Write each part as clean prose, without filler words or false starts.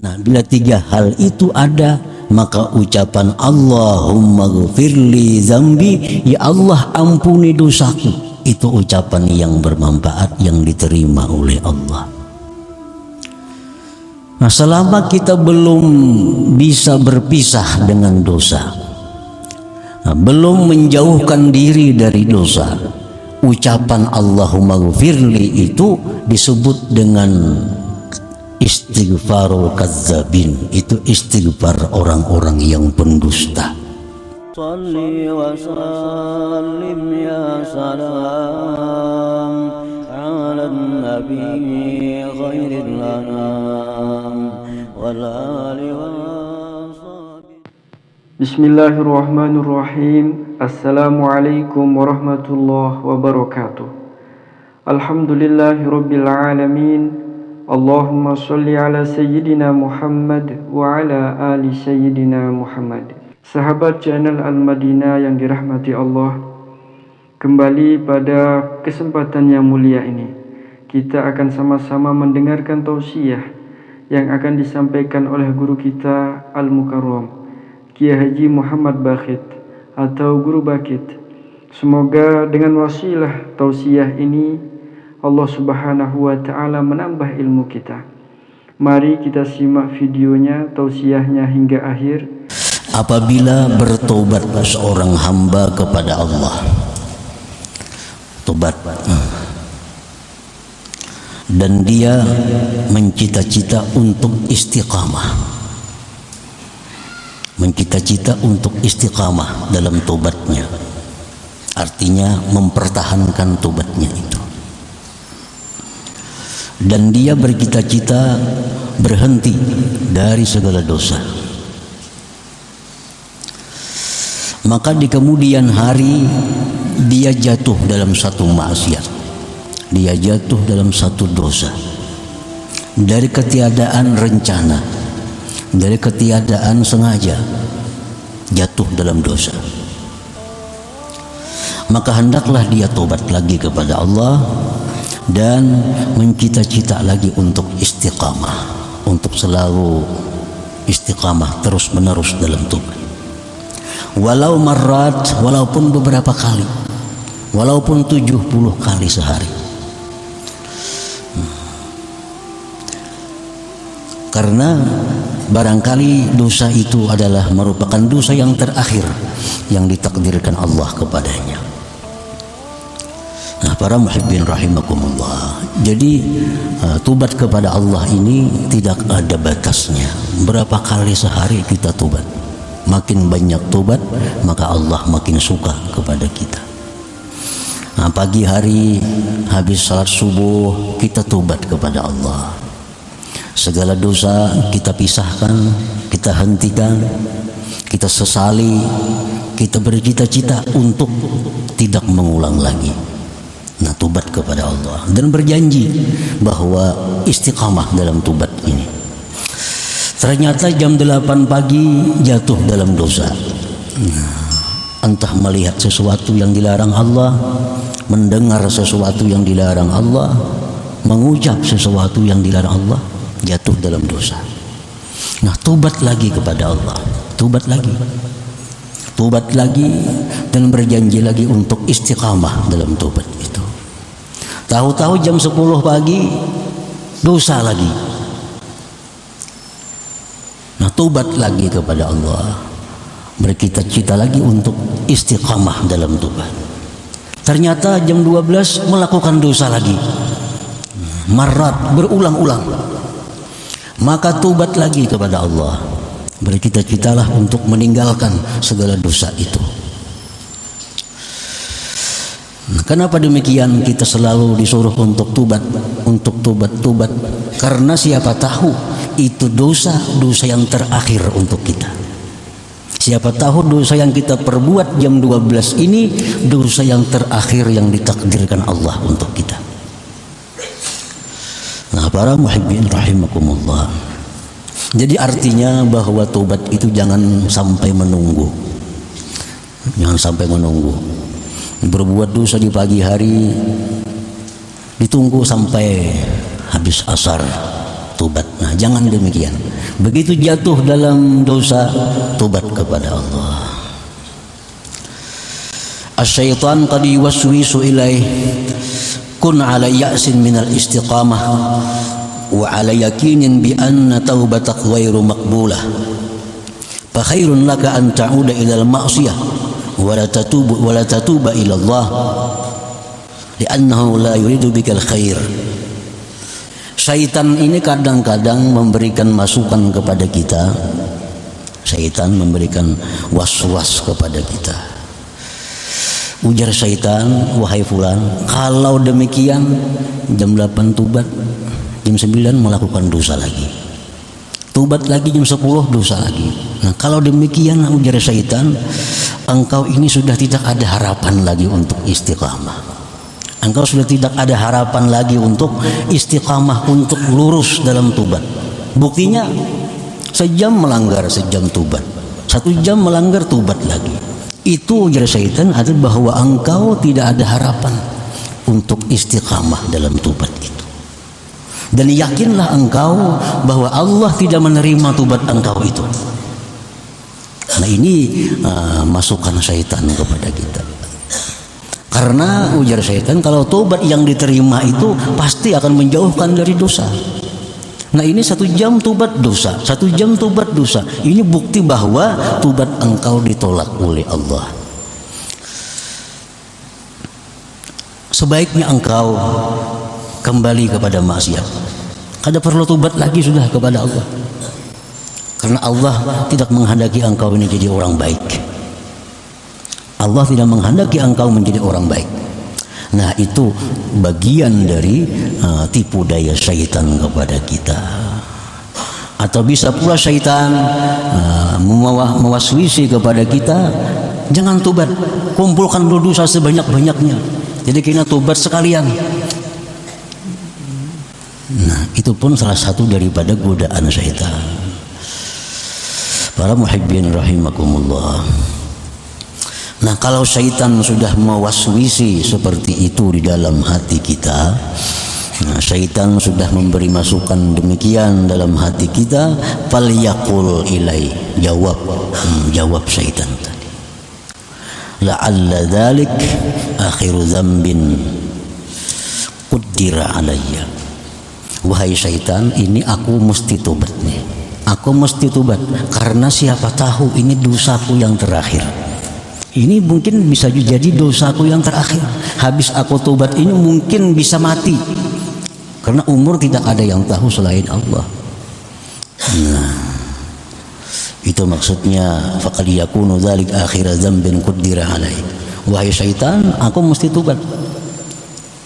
Nah, bila tiga hal itu ada, maka ucapan Allahumma ghfirli zambi, ya Allah ampuni dosaku, itu ucapan yang bermanfaat yang diterima oleh Allah. Nah, selama kita belum bisa berpisah dengan dosa, belum menjauhkan diri dari dosa, ucapan Allahumma ghfirli itu disebut dengan istighfarul kadzabin, itu istighfar orang-orang yang pendusta. Shalli wa sallim ya salam ala nabi khairil anam wal ali wa sahbihi. Bismillahirrahmanirrahim. Assalamualaikum warahmatullahi wabarakatuh. Alhamdulillahirabbil alamin. Allahumma sholli ala sayyidina Muhammad wa ala ali sayyidina Muhammad. Sahabat channel Al-Madinah yang dirahmati Allah, kembali pada kesempatan yang mulia ini kita akan sama-sama mendengarkan tausiah yang akan disampaikan oleh guru kita Al-Mukarram Kiai Haji Muhammad Bakhit atau Guru Bakit. Semoga dengan wasilah tausiah ini Allah Subhanahu wa ta'ala menambah ilmu kita. Mari kita simak videonya, tausiahnya hingga akhir. Apabila bertobat seorang hamba kepada Allah, tobat, dan dia mencita-cita untuk istiqamah, mencita-cita untuk istiqamah dalam tobatnya, artinya mempertahankan tobatnya itu, dan dia bercita-cita berhenti dari segala dosa, maka di kemudian hari dia jatuh dalam satu maksiat, dia jatuh dalam satu dosa, dari ketiadaan rencana, dari ketiadaan sengaja jatuh dalam dosa, maka hendaklah dia tobat lagi kepada Allah dan mencita-cita lagi untuk istiqamah, untuk selalu istiqamah terus menerus dalam tobat, walau marrat, walaupun beberapa kali, walaupun 70 kali sehari. Karena barangkali dosa itu adalah merupakan dosa yang terakhir yang ditakdirkan Allah kepadanya. Nah, para muhibbin rahimakumullah, jadi tobat kepada Allah ini tidak ada batasnya. Berapa kali sehari kita tobat, makin banyak tobat maka Allah makin suka kepada kita. Nah, pagi hari habis salat subuh kita tobat kepada Allah, segala dosa kita pisahkan, kita hentikan, kita sesali, kita bercita-cita untuk tidak mengulang lagi. Nah, tobat kepada Allah dan berjanji bahwa istiqamah dalam tobat ini. Ternyata jam 8 pagi jatuh dalam dosa, entah melihat sesuatu yang dilarang Allah, mendengar sesuatu yang dilarang Allah, mengucap sesuatu yang dilarang Allah, jatuh dalam dosa. Nah, tobat lagi kepada Allah, tobat lagi dan berjanji lagi untuk istiqamah dalam tobat itu. Tahu-tahu jam 10 pagi dosa lagi. Nah, tobat lagi kepada Allah, bercita-cita lagi untuk istiqamah dalam tobat. Ternyata jam 12 melakukan dosa lagi, marat, berulang-ulang. Maka tobat lagi kepada Allah, bercita-citalah untuk meninggalkan segala dosa itu. Kenapa demikian? Kita selalu disuruh untuk tobat, karena siapa tahu itu dosa yang terakhir untuk kita. Siapa tahu dosa yang kita perbuat jam 12 ini dosa yang terakhir yang ditakdirkan Allah untuk kita. Nah, para muhibbin rahimakumullah, jadi artinya bahwa tobat itu jangan sampai menunggu, berbuat dosa di pagi hari ditunggu sampai habis asar tobat. Nah, jangan demikian. Begitu jatuh dalam dosa, tobat kepada Allah. Asyaitan qad yuwaswisu ilaih kun ala ya'sin minal istiqamah wa ala yakinin bi anna taubatak ghairu maqbulah. Fa khairun laka an ta'uda ila al-ma'siyah wa la tatuba ila Allah li'annahu la yuridu bikal khair. Syaitan ini kadang-kadang memberikan masukan kepada kita. Syaitan memberikan was-was kepada kita. Ujar syaitan, wahai fulan, kalau demikian jam 8 tobat, jam 9 melakukan dosa lagi. Tobat lagi jam 10 dosa lagi. Nah, kalau demikian ujar syaitan, engkau ini sudah tidak ada harapan lagi untuk istiqamah. Engkau sudah tidak ada harapan lagi untuk istiqamah, untuk lurus dalam tobat. Buktinya sejam melanggar, sejam tobat. 1 jam melanggar, tobat lagi. Itu ujar syaitan adalah bahwa engkau tidak ada harapan untuk istiqamah dalam tobat itu. Dan yakinlah engkau bahwa Allah tidak menerima tobat engkau itu. Nah, ini masukan syaitan kepada kita. Karena ujar syaitan, kalau tobat yang diterima itu pasti akan menjauhkan dari dosa. Nah, ini 1 jam tobat dosa, 1 jam tobat dosa. Ini bukti bahwa tobat engkau ditolak oleh Allah. Sebaiknya engkau kembali kepada maksiat. Kada perlu tobat lagi sudah kepada Allah. Karena Allah tidak menghendaki engkau ini jadi orang baik. Allah tidak menghendaki engkau menjadi orang baik. Nah, itu bagian dari tipu daya syaitan kepada kita. Atau bisa pula syaitan mewaswisi kepada kita, jangan tobat, kumpulkan dosa sebanyak-banyaknya. Jadi kita tobat sekalian. Nah, itu pun salah satu daripada godaan syaitan. Para muhibbin rahimakumullah. Nah, kalau syaitan sudah mewaswisi seperti itu di dalam hati kita, nah, syaitan sudah memberi masukan demikian dalam hati kita, falyaqul ilai, jawab syaitan tadi. La'alla dzalik akhiru dzambin qaddira alayya. Wahai syaitan, ini aku mesti tobat nih. Aku mesti tobat karena siapa tahu ini dosaku yang terakhir. Ini mungkin bisa jadi dosaku yang terakhir. Habis aku tobat ini mungkin bisa mati. Karena umur tidak ada yang tahu selain Allah. Nah, itu maksudnya faqad yakunu dzalik akhir dzambin qaddira alai. Wahai syaitan, aku mesti tobat.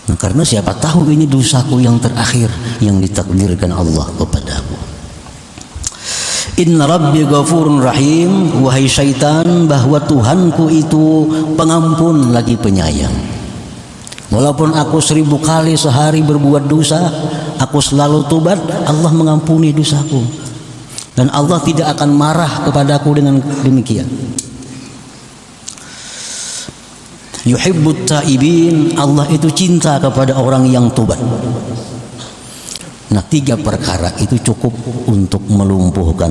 Nah, karena siapa tahu ini dosaku yang terakhir yang ditakdirkan Allah kepadaku. Inna Rabbi ghafurun rahim. Wahai syaitan, bahwa Tuhanku itu pengampun lagi penyayang. Walaupun aku 1000 kali sehari berbuat dosa, aku selalu tobat, Allah mengampuni dosaku. Dan Allah tidak akan marah kepadaku dengan demikian. Yuhibbut ta'ibin. Allah itu cinta kepada orang yang tobat. Nah, 3 perkara itu cukup untuk melumpuhkan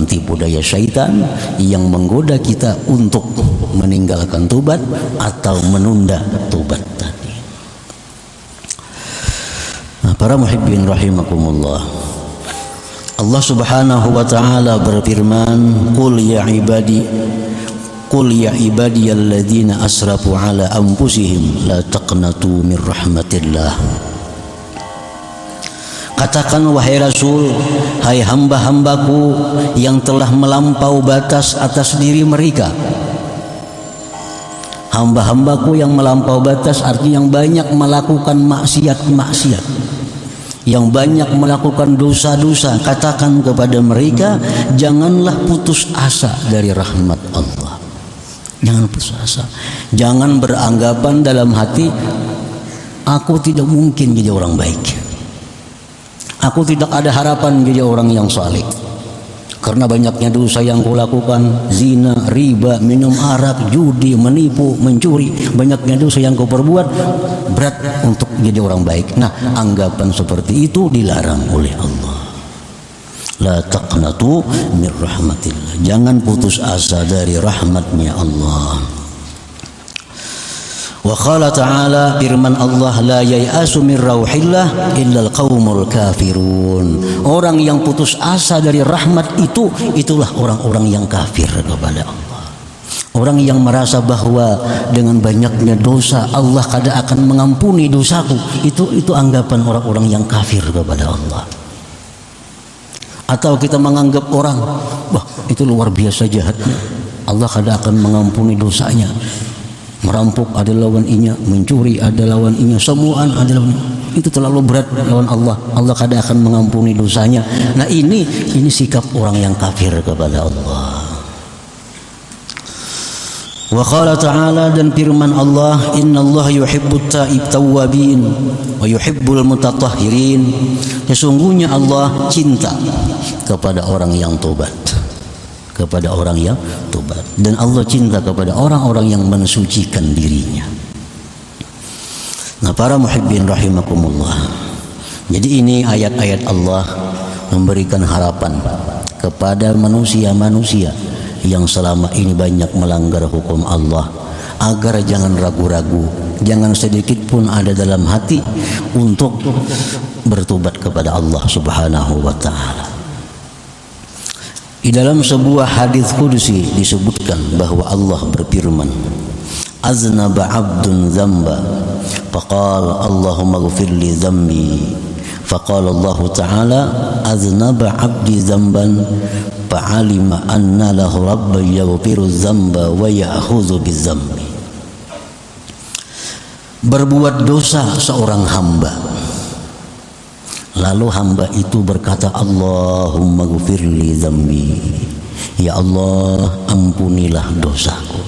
tipu daya syaitan yang menggoda kita untuk meninggalkan tobat atau menunda tobat tadi. Nah, para muhibbin rahimakumullah, Allah Subhanahu wa ta'ala berfirman, Qul ya ibadiyalladzina asrafu ala anfusihim la taqnatu min rahmatillah. Katakan wahai Rasul, hai hamba-hambaku yang telah melampau batas atas diri mereka. Hamba-hambaku yang melampau batas artinya yang banyak melakukan maksiat-maksiat, yang banyak melakukan dosa-dosa. Katakan kepada mereka, janganlah putus asa dari rahmat Allah. Jangan putus asa. Jangan beranggapan dalam hati, aku tidak mungkin jadi orang baik. Aku tidak ada harapan jadi orang yang saleh. Karena banyaknya dosa yang kau lakukan, zina, riba, minum arak, judi, menipu, mencuri, banyaknya dosa yang kau perbuat, berat untuk jadi orang baik. Nah, anggapan seperti itu dilarang oleh Allah. La taqnatu min rahmatillah. Jangan putus asa dari rahmatnya Allah. Wa qala ta'ala, firman Allah, la yai'asu min rauhillah illal qaumul kafirun. Orang yang putus asa dari rahmat itu, itulah orang-orang yang kafir kepada Allah. Orang yang merasa bahwa dengan banyaknya dosa Allah kada akan mengampuni dosaku, itu anggapan orang-orang yang kafir kepada Allah. Atau kita menganggap orang, wah itu luar biasa jahatnya, Allah kada akan mengampuni dosanya. Merampok ada lawan inya, mencuri ada lawan inya, semuaan ada lawan. Itu terlalu berat lawan Allah. Allah kada akan mengampuni dosanya. Nah ini sikap orang yang kafir kepada Allah. Wa qala ta'ala, dan firman Allah, innallaha yuhibbut tawwabin wa yuhibbul mutatahhirin. Sesungguhnya Allah cinta kepada orang yang tobat, kepada orang yang tobat, dan Allah cinta kepada orang-orang yang mensucikan dirinya. Nah, para muhibbin rahimakumullah, jadi ini ayat-ayat Allah memberikan harapan kepada manusia-manusia yang selama ini banyak melanggar hukum Allah, agar jangan ragu-ragu, jangan sedikit pun ada dalam hati untuk bertobat kepada Allah Subhanahu wa ta'ala. Di dalam sebuah hadis qudsi disebutkan bahwa Allah berfirman, aznaba 'abdun dzamba faqala Allahumma ighfir li dzambi, faqala Allah ta'ala aznaba 'abdi dzamban fa'alima anna lahu rabban yaghfiru dzamba wa ya'khudhu bidzambi. Berbuat dosa seorang hamba, lalu hamba itu berkata, Allahumma ghfirli dzambi, ya Allah ampunilah dosaku.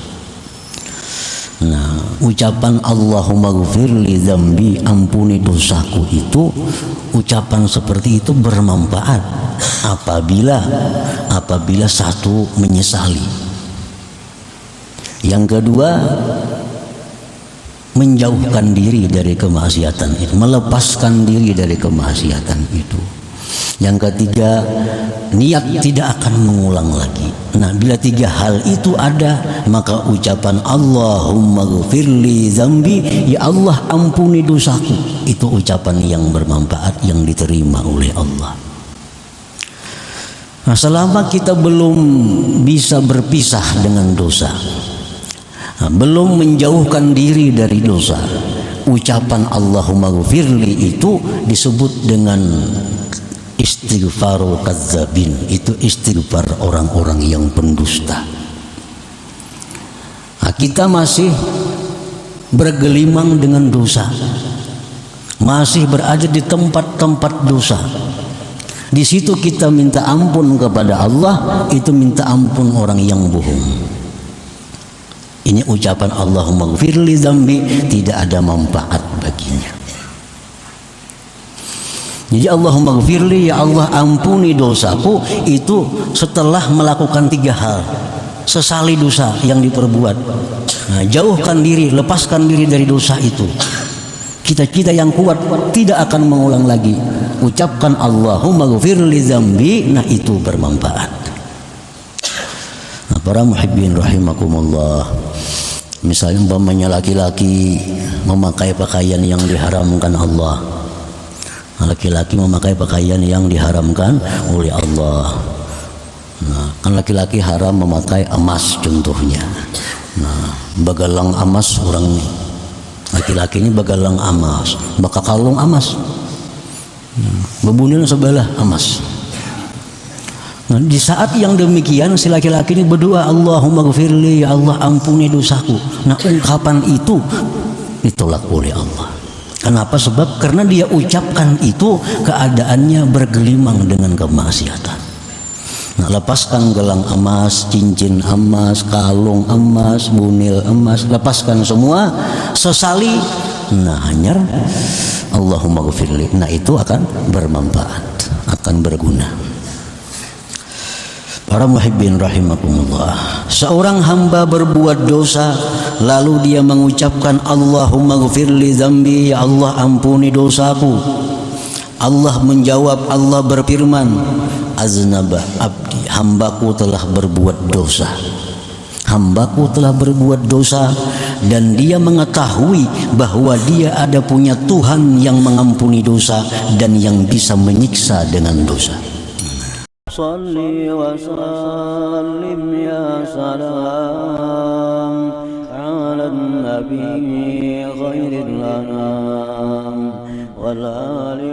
Nah, ucapan Allahumma ghfirli dzambi, ampuni dosaku, itu ucapan seperti itu bermanfaat apabila satu menyesali, yang kedua menjauhkan diri dari kemaksiatan itu, melepaskan diri dari kemaksiatan itu. Yang ketiga, niat tidak akan mengulang lagi. Nah, bila tiga hal itu ada, maka ucapan Allahumma ghfirli dzambi, ya Allah ampuni dosaku, itu ucapan yang bermanfaat, yang diterima oleh Allah. Nah, selama kita belum bisa berpisah dengan dosa, belum menjauhkan diri dari dosa, ucapan Allahumma ghfirli itu disebut dengan istighfaru kadzabin. Itu istighfar orang-orang yang pendusta. Nah, kita masih bergelimang dengan dosa, masih berada di tempat-tempat dosa. Di situ kita minta ampun kepada Allah, itu minta ampun orang yang bohong. Ini ucapan Allahumma ghfirli dzambi tidak ada manfaat baginya. Jadi Allahumma ghfirli, ya Allah ampuni dosaku, itu setelah melakukan tiga hal. Sesali dosa yang diperbuat, nah, jauhkan diri, lepaskan diri dari dosa itu. Kita yang kuat tidak akan mengulang lagi. Ucapkan Allahumma ghfirli dzambi, nah itu bermanfaat. Nah, para muhibbin rahimakumullah, misalnya umpamanya laki-laki memakai pakaian yang diharamkan Allah, laki-laki memakai pakaian yang diharamkan oleh Allah. Nah, kan laki-laki haram memakai emas contohnya. Nah, bagalang emas, orang laki-laki ini bagalang emas, baka kalung emas, bebunil sebelah emas. Nah, di saat yang demikian si laki-laki ini berdoa Allahumma ghfirli, ya Allah ampuni dosaku. Nah, ungkapan itu ditolak oleh Allah. Kenapa? Sebab karena dia ucapkan itu keadaannya bergelimang dengan kemaksiatan. Nah, lepaskan gelang emas, cincin emas, kalung emas, bunil emas, lepaskan semua, sesali, nah hanyar Allahumma ghfirli. Nah, itu akan bermanfaat, akan berguna. Para muhibbin rahimakumullah, seorang hamba berbuat dosa lalu dia mengucapkan Allahumma ghfirli dzambi, ya Allah ampuni dosaku. Allah menjawab, Allah berfirman, aznaba abdi, hambaku telah berbuat dosa. Hambaku telah berbuat dosa, dan dia mengetahui bahwa dia ada punya Tuhan yang mengampuni dosa dan yang bisa menyiksa dengan dosa. Salli wa sallim ya salam ala nabi khairil anam wal ali